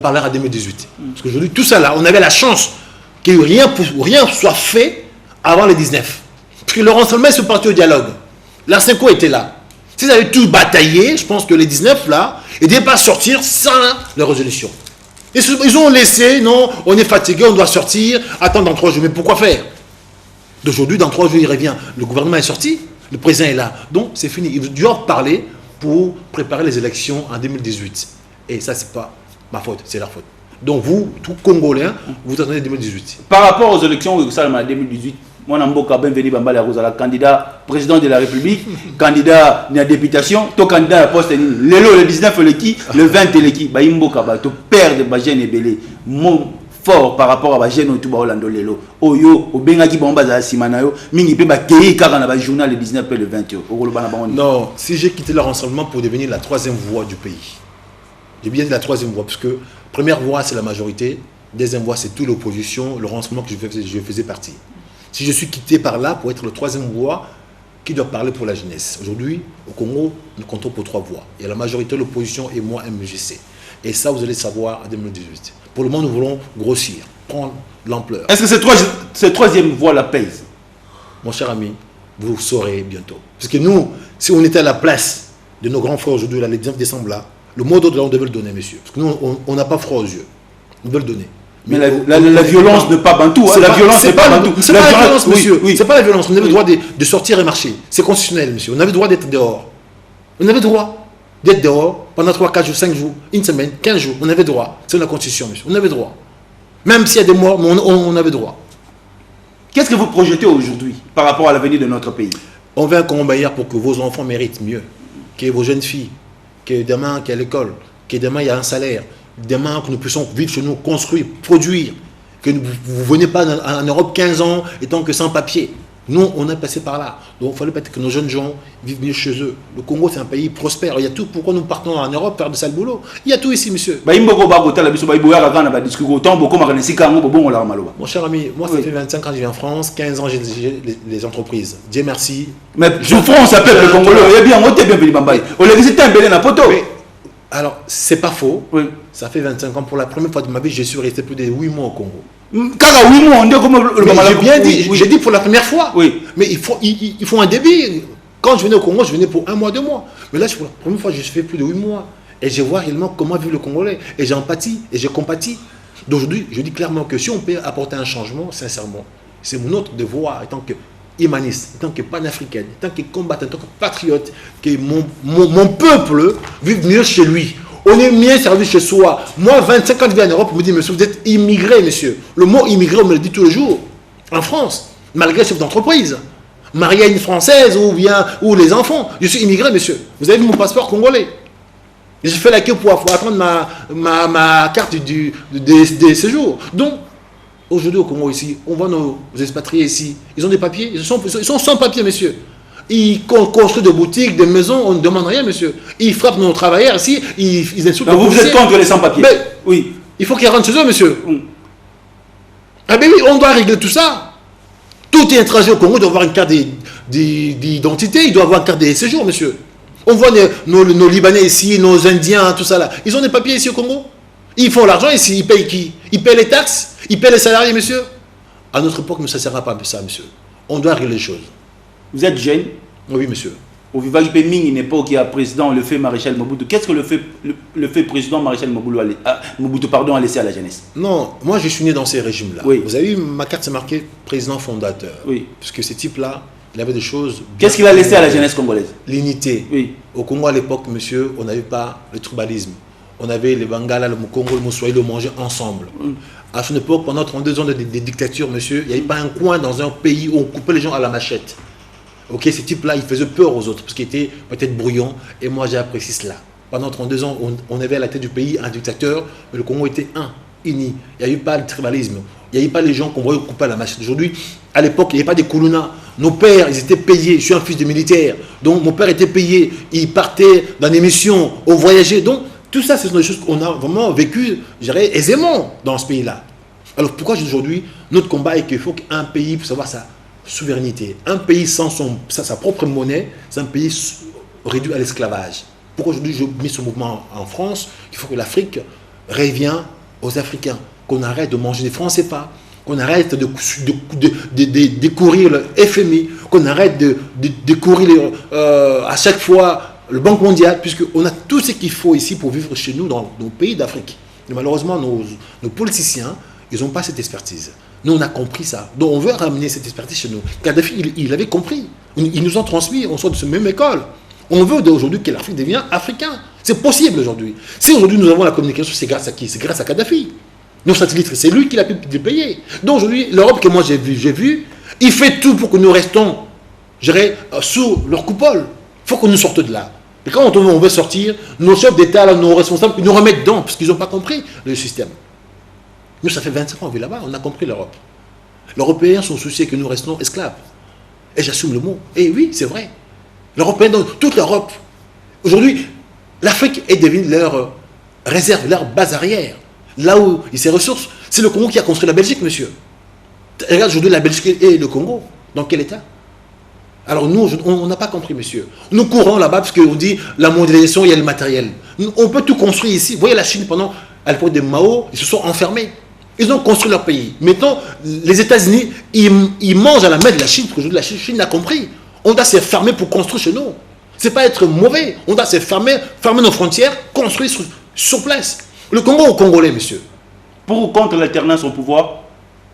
parler en 2018. Parce qu'aujourd'hui, tout ça là, on avait la chance que rien soit fait avant le 19. Parce que le renseignement se parti au dialogue. La Cinco était là. S'ils avaient tout bataillé, je pense que les 19 là, ils ne devaient pas sortir sans la résolution. Ils ont laissé, non, on est fatigué, on doit sortir, attendre dans 3 jours. Mais pourquoi faire? D'aujourd'hui, dans 3 jours, il revient. Le gouvernement est sorti, le président est là. Donc, c'est fini. Ils doivent parler pour préparer les élections en 2018. Et ça, c'est pas ma faute, c'est leur faute. Donc vous, tout Congolais, vous attendez 2018. Par rapport aux élections en 2018, moi, Namboka Benveni Bambala Rosala, candidat président de la République, candidat à la députation, tout candidat à la poste, le 19 le 20 le Baimboka, tout père de Bajen et Belé, mon fort par rapport à Bajen ou tout Orlando Lelo, Oyo, au Bengaki Bombaza Simanayo, Mingi Peba Kei Karana journal le 19 et le 20. Non, si j'ai quitté leur ensemble pour devenir la 3e voie du pays. J'ai bien dit la 3e voie, parce que première voie, c'est la majorité. Deuxième voie, c'est toute l'opposition, le renseignement que je faisais partie. Si je suis quitté par là pour être le 3e voie, qui doit parler pour la jeunesse? Aujourd'hui, au Congo, nous comptons pour 3 voix. Il y a la majorité, l'opposition et moi, MJC. Et ça, vous allez savoir en 2018. Pour le moment, nous voulons grossir, prendre l'ampleur. Est-ce que cette 3e voie la pèse? Mon cher ami, vous saurez bientôt. Parce que nous, si on était à la place de nos grands frères aujourd'hui, le 19 décembre, là, le mot d'ordre, on devait le donner, monsieur. Parce que nous, on n'a pas froid aux yeux. On devait le donner. Mais la violence n'est pas bantou. C'est la violence n'est pas bantou. C'est pas la violence, monsieur. Oui. C'est pas la violence. On avait le droit de sortir et marcher. C'est constitutionnel, monsieur. On avait le droit d'être dehors. On avait le droit d'être dehors pendant 3, 4 jours, 5 jours, une semaine, 15 jours. On avait le droit. C'est la Constitution, monsieur. On avait le droit. Même s'il y a des morts, on avait le droit. Qu'est-ce que vous projetez aujourd'hui par rapport à l'avenir de notre pays? On veut un combat hier pour que vos enfants méritent mieux. Que vos jeunes filles, que demain, qu'il y a l'école, que demain, il y a un salaire. Demain, que nous puissions vivre chez nous, construire, produire. Que vous ne venez pas en Europe 15 ans étant que sans papier. Nous, on est passé par là. Donc, il fallait peut-être que nos jeunes gens vivent mieux chez eux. Le Congo, c'est un pays prospère. Il y a tout. Pourquoi nous partons en Europe faire de sale boulot? Il y a tout ici, monsieur. Mon cher ami, moi, ça fait 25 ans que je viens en France, 15 ans, j'ai les entreprises. Dieu merci. Mais souffrance, ça peuple congolais. Il y a bien, on est bien venu Bambaye. On l'a visité un belé na poto. Alors, c'est pas faux. Oui. Ça fait 25 ans. Pour la première fois de ma vie, je suis resté plus de 8 mois au Congo. Car 8 mois, on dit comme j'ai bien dit, j'ai dit pour la première fois. Oui. Mais il faut un débit. Quand je venais au Congo, je venais pour 1 mois, 2 mois. Mais là, pour la première fois, je fais plus de 8 mois. Et je vois réellement comment vit le Congolais. Et j'empathie et je compatis. D'aujourd'hui, je dis clairement que si on peut apporter un changement, sincèrement, c'est notre devoir en tant que humaniste, en tant que panafricain, en tant que combattant, en tant que patriote, que mon peuple vive mieux chez lui. On est mieux servi chez soi. Moi, 25 ans que je vis en Europe, on me dit, monsieur, vous êtes immigré, monsieur. Le mot immigré, on me le dit tous les jours. En France, malgré chef d'entreprise, marié à une Française ou les enfants. Je suis immigré, monsieur. Vous avez vu mon passeport congolais. J'ai fait la queue pour attendre ma carte des séjours. Donc, aujourd'hui au Congo ici, on voit nos expatriés ici. Ils ont des papiers, ils sont sans papiers, monsieur. Ils construisent des boutiques, des maisons, on ne demande rien, monsieur. Ils frappent nos travailleurs ici, ils insultent. Donc vous êtes contre les sans-papiers? Oui. Il faut qu'ils rentrent chez eux, monsieur. Ah ben oui, on doit régler tout ça. Tout étranger au Congo doit avoir une carte d'identité, il doit avoir une carte de séjour, monsieur. On voit nos Libanais ici, nos Indiens, tout ça là. Ils ont des papiers ici au Congo. Ils font l'argent ici, ils payent qui? Ils payent les taxes, ils payent les salariés, monsieur. À notre époque, ça ne sert pas ça, monsieur. On doit régler les choses. Vous êtes jeune? Oui, monsieur. Au vivage de Ming, une époque, il y a président, le fait maréchal Mobutu. Qu'est-ce que le fait président maréchal Mobutu a laissé à la jeunesse? Non, moi je suis né dans ces régimes-là. Oui. Vous avez vu, ma carte, c'est marqué président fondateur. Oui. Parce que ce type-là, il avait des choses. Qu'est-ce qu'il a laissé à la jeunesse congolaise? L'unité. Oui. Au Congo, à l'époque, monsieur, on n'avait pas le tribalisme. On avait les Bangala, le Mukongo, le Moussoï, le manger ensemble. À son époque, pendant 32 ans de dictature, monsieur, il n'y avait pas un coin dans un pays où on coupait les gens à la machette. Ok, ce type-là, il faisait peur aux autres, parce qu'il était peut-être brouillon, et moi j'ai apprécié cela. Pendant 32 ans, on avait à la tête du pays un dictateur, mais le Congo était uni. Il n'y a eu pas de tribalisme. Il n'y avait pas les gens qu'on voyait couper à la machette. Aujourd'hui, à l'époque, il n'y avait pas des Koulouna. Nos pères, ils étaient payés. Je suis un fils de militaire. Donc, mon père était payé. Il partait dans des missions, on voyageait. Donc, tout ça, ce sont des choses qu'on a vraiment vécues, je dirais, aisément dans ce pays-là. Alors, pourquoi aujourd'hui, notre combat est qu'il faut qu'un pays, pour savoir ça, souveraineté. Un pays sans sa propre monnaie, c'est un pays réduit à l'esclavage. Pourquoi aujourd'hui je mets ce mouvement en France? Il faut que l'Afrique revient aux Africains, qu'on arrête de manger des francs CFA, qu'on arrête de courir le FMI, qu'on arrête de courir à chaque fois le Banque mondiale, puisqu'on a tout ce qu'il faut ici pour vivre chez nous dans nos pays d'Afrique. Mais malheureusement, nos politiciens, ils n'ont pas cette expertise. Nous, on a compris ça. Donc, on veut ramener cette expertise chez nous. Kadhafi, il avait compris. Ils nous ont transmis, on sort de cette même école. On veut aujourd'hui que l'Afrique devienne africain. C'est possible aujourd'hui. Si aujourd'hui nous avons la communication, c'est grâce à qui? C'est grâce à Kadhafi. Nos satellites, c'est lui qui l'a pu les payer. Donc aujourd'hui, l'Europe que moi j'ai vu, il fait tout pour que nous restons, je dirais, sous leur coupole. Il faut que nous sortions de là. Et quand on veut sortir, nos chefs d'État, nos responsables, ils nous remettent dedans, parce qu'ils n'ont pas compris le système. Nous, ça fait 25 ans qu'on vit là-bas, on a compris l'Europe. Les Européens sont souciés que nous restons esclaves. Et j'assume le mot. Et oui, c'est vrai. L'Européen, dans toute l'Europe, aujourd'hui, l'Afrique est devenue leur réserve, leur base arrière. Là où il y a ses ressources, c'est le Congo qui a construit la Belgique, monsieur. Regarde aujourd'hui la Belgique et le Congo. Dans quel état? Alors nous, on n'a pas compris, monsieur. Nous courons là-bas parce qu'on dit la mondialisation, il y a le matériel. On peut tout construire ici. Vous voyez la Chine, à l'époque de Mao, ils se sont enfermés. Ils ont construit leur pays. Maintenant, les États-Unis, ils mangent à la main de la Chine, parce qu'aujourd'hui, la Chine a compris. On doit se fermer pour construire chez nous. Ce n'est pas être mauvais. On doit se fermer nos frontières, construire sur place. Le Congo aux Congolais, monsieur. Pour ou contre l'alternance au pouvoir?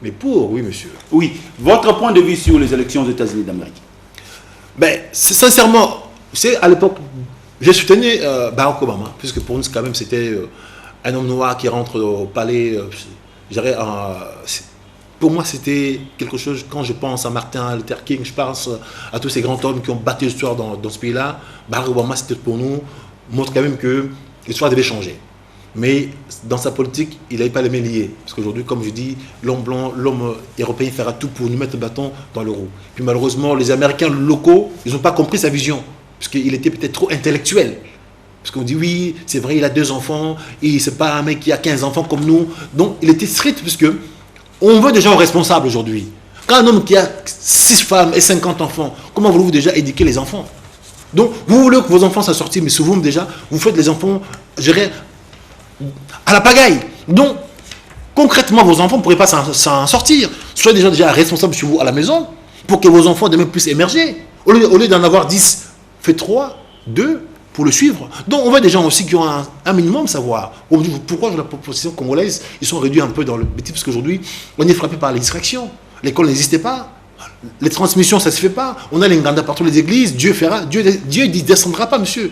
Mais pour, oui, monsieur. Oui. Votre point de vue sur les élections aux États-Unis d'Amérique? Ben, sincèrement, c'est à l'époque, j'ai soutenu Barack Obama, puisque pour nous, quand même, c'était un homme noir qui rentre au palais. Pour moi, c'était quelque chose, quand je pense à Martin Luther King, je pense à tous ces grands hommes qui ont battu l'histoire dans ce pays-là. Barack Obama, c'était pour nous, montre quand même que l'histoire devait changer. Mais dans sa politique, il n'avait pas les mains liées. Parce qu'aujourd'hui, comme je dis, l'homme blanc, l'homme européen fera tout pour nous mettre le bâton dans le roue. Puis malheureusement, les Américains locaux, ils n'ont pas compris sa vision. Parce qu'il était peut-être trop intellectuel. Parce qu'on dit, oui, c'est vrai, il a 2 enfants, et c'est pas un mec qui a 15 enfants comme nous. Donc, il était strict, puisque on veut des gens responsables aujourd'hui. Quand un homme qui a 6 femmes et 50 enfants, comment voulez-vous déjà éduquer les enfants? Donc, vous voulez que vos enfants soient sortis, mais souvent déjà, vous faites les enfants, je dirais, à la pagaille. Donc, concrètement, vos enfants ne pourraient pas s'en sortir. Soyez déjà responsables chez vous à la maison pour que vos enfants demain puissent émerger. Au lieu d'en avoir 10, faites 3, 2 pour le suivre. Donc, on voit des gens aussi qui ont un minimum savoir. Pourquoi la population congolaise, ils sont réduits un peu dans le bêtise? Parce qu'aujourd'hui, on est frappé par les distractions. L'école n'existait pas. Les transmissions, ça ne se fait pas. On a les Nganda partout, les églises. Dieu ne descendra pas, monsieur.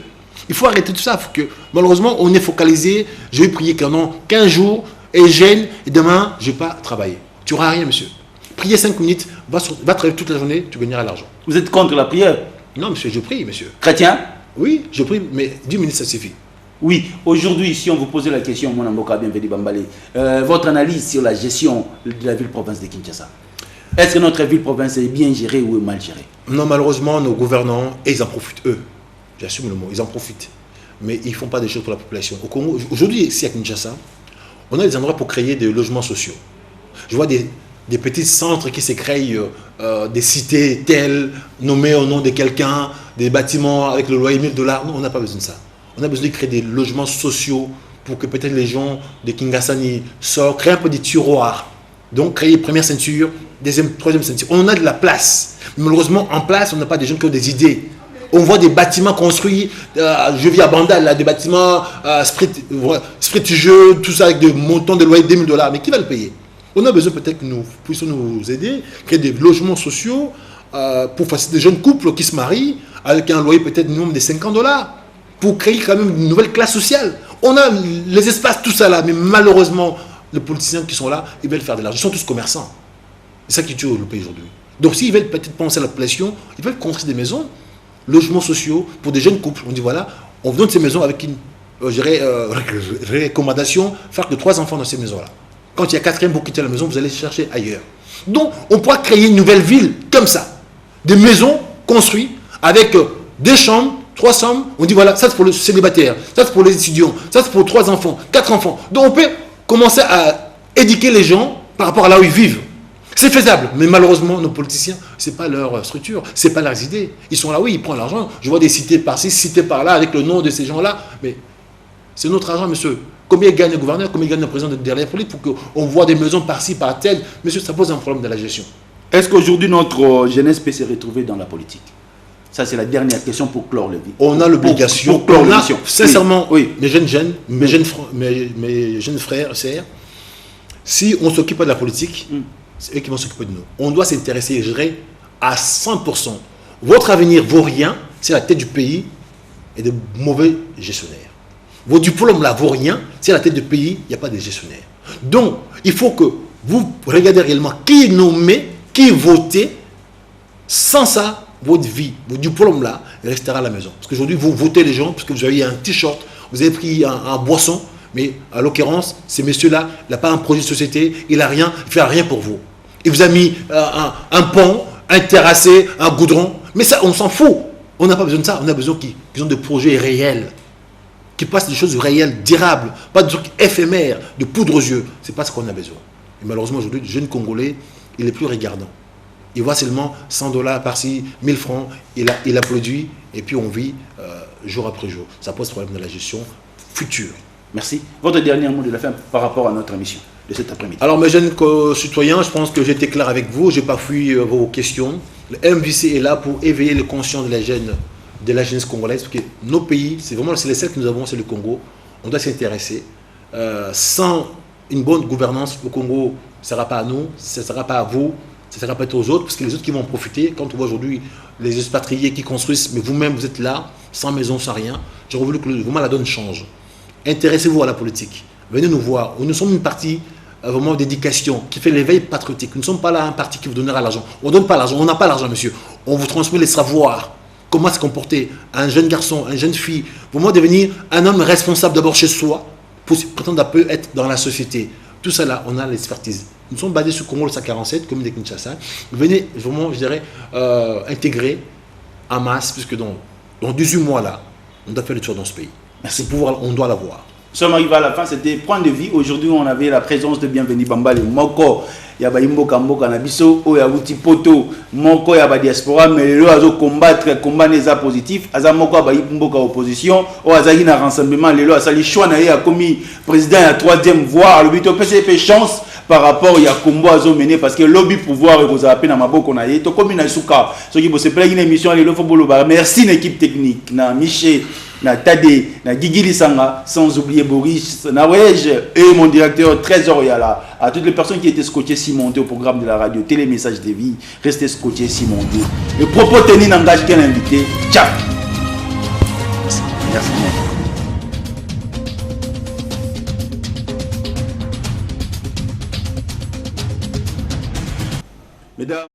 Il faut arrêter tout ça. Faut que, malheureusement, on est focalisé. Je vais prier pendant 15 jours et gêne. Et demain, je ne vais pas travailler. Tu n'auras rien, monsieur. Prier 5 minutes, va travailler toute la journée, tu gagneras l'argent. Vous êtes contre la prière? Non, monsieur, je prie, monsieur. Chrétien? Oui, je prie, mais 10 minutes, ça suffit. Oui, aujourd'hui, si on vous posait la question, mon Mboka Bienvenu Bambale, votre analyse sur la gestion de la ville-province de Kinshasa. Est-ce que notre ville-province est bien gérée ou est mal gérée? Non, malheureusement, nos gouvernants, ils en profitent, eux. J'assume le mot, ils en profitent. Mais ils ne font pas des choses pour la population. Au Congo, aujourd'hui, ici à Kinshasa, on a des endroits pour créer des logements sociaux. Je vois des petits centres qui se créent, des cités telles, nommées au nom de quelqu'un, des bâtiments avec le loyer $1000. Non, on n'a pas besoin de ça. On a besoin de créer des logements sociaux pour que peut-être les gens de Kingasani sortent, créer un peu des tiroirs. Donc, créer première ceinture, deuxième, troisième ceinture. On a de la place. Mais malheureusement, en place, on n'a pas des gens qui ont des idées. On voit des bâtiments construits, je vis à Bandal, là, des bâtiments sprit jeu, tout ça avec des montants de loyer $2000. Mais qui va le payer? On a besoin peut-être que nous puissions nous aider, créer des logements sociaux pour faciliter des jeunes couples qui se marient avec un loyer peut-être minimum de $50, pour créer quand même une nouvelle classe sociale. On a les espaces, tout ça là, mais malheureusement, les politiciens qui sont là, ils veulent faire de l'argent. Ils sont tous commerçants. C'est ça qui tue le pays aujourd'hui. Donc s'ils veulent peut-être penser à la population, ils veulent construire des maisons, logements sociaux pour des jeunes couples. On dit voilà, on vous donne ces maisons avec une recommandation, faire que 3 enfants dans ces maisons-là. Quand il y a 4e, vous quittez la maison, vous allez chercher ailleurs. Donc on pourra créer une nouvelle ville comme ça. Des maisons construites avec 2 chambres, 3 chambres. On dit voilà, ça c'est pour le célibataire, ça c'est pour les étudiants, ça c'est pour 3 enfants, 4 enfants. Donc on peut commencer à éduquer les gens par rapport à là où ils vivent. C'est faisable, mais malheureusement, nos politiciens, ce n'est pas leur structure, ce n'est pas leurs idées. Ils sont là, oui, ils prennent l'argent. Je vois des cités par-ci, cités par-là, avec le nom de ces gens-là. Mais c'est notre argent, monsieur. Combien gagne le gouverneur, combien gagne le président de la République pour qu'on voit des maisons par-ci, par-tel. Monsieur, ça pose un problème de la gestion. Est-ce qu'aujourd'hui notre jeunesse peut se retrouver dans la politique? Ça, c'est la dernière question pour clore le vie. On a l'obligation, pour clore l'émission. Sincèrement, Oui. mes jeunes frères, sœurs, si on ne s'occupe pas de la politique, c'est eux qui vont s'occuper de nous. On doit s'intéresser, je dirais, à 100%. Votre avenir vaut rien, c'est la tête du pays et de mauvais gestionnaires. Vos diplômes là vaut rien, c'est la tête du pays, il n'y a pas de gestionnaires. Donc, il faut que vous regardez réellement qui nommé, qui voté. Sans ça, votre vie, vos diplômes là restera à la maison. Parce qu'aujourd'hui, vous votez les gens parce que vous avez un t-shirt, vous avez pris un boisson, mais à l'occurrence, ces messieurs-là, il n'a pas un projet de société, il n'a rien, il ne fait rien pour vous. Il vous a mis un pont, un terrassé, un goudron, mais ça, on s'en fout. On n'a pas besoin de ça, on a besoin qu'ils ont des projets réels, qui passent des choses réelles, durables, pas de trucs éphémères, de poudre aux yeux. C'est pas ce qu'on a besoin. Et malheureusement, aujourd'hui, le jeune Congolais, il est plus regardant. Il voit seulement 100 $ par-ci, 1000 francs, il applaudit, et puis on vit jour après jour. Ça pose problème dans la gestion future. Merci. Votre dernier mot de la fin par rapport à notre émission de cet après-midi. Alors, mes jeunes citoyens, je pense que j'ai été clair avec vous, je n'ai pas fui vos questions. Le MVC est là pour éveiller le conscient de la jeunesse congolaise, parce que nos pays, c'est les seuls que nous avons, c'est le Congo. On doit s'intéresser. Sans une bonne gouvernance, le Congo ne sera pas à nous, ce ne sera pas à vous, ce ne sera pas aux autres, parce que les autres qui vont en profiter. Quand on voit aujourd'hui les expatriés qui construisent, mais vous-même, vous êtes là, sans maison, sans rien. J'aurais voulu que vraiment la donne change. Intéressez-vous à la politique. Venez nous voir. Nous sommes une partie vraiment d'éducation qui fait l'éveil patriotique. Nous ne sommes pas là un parti qui vous donnera l'argent. On ne donne pas l'argent. On n'a pas l'argent, monsieur. On vous transmet les savoirs. Comment se comporter un jeune garçon, une jeune fille. Vraiment devenir un homme responsable d'abord chez soi pour prétendre un peu être dans la société. Tout ça là, on a l'expertise. Nous sommes basés sur Congo 147, commune de Kinshasa. Venez vraiment, je dirais, intégrer en masse, puisque dans 18 mois là, on doit faire le tour dans ce pays. Merci. Pouvoir, on doit l'avoir. Nous sommes arrivés à la fin, c'était Point de Vie. Aujourd'hui, on avait la présence de Bienvenu Bambale Moko. Il y a Imboka Mboka Nabiso, il y a Wuti Poto, Moko, il y a diaspora, mais le azo combattre, combat les positifs. Aza Moko, il y a Mboka opposition, ou Azagi na rassemblement, le Azali Chouana, il y a commis président à la troisième voie, le but au PCP chance par rapport il y a combat azo mené parce que lobby pouvoir et vous avez na maboko na yeto comme na suka. Ce qui se plaît une émission, il faut bolo. Merci l'équipe technique, na Miché. Na Tade, na Gigili Sanga, sans oublier Boris, Nawej et mon directeur Trésor Yala. À toutes les personnes qui étaient scotchées Simonté au programme de la radio Télémessage de vie, restez scotchés Simonté. Le propos tenu n'engage qu'un invité. Ciao. Merci. Mesdames.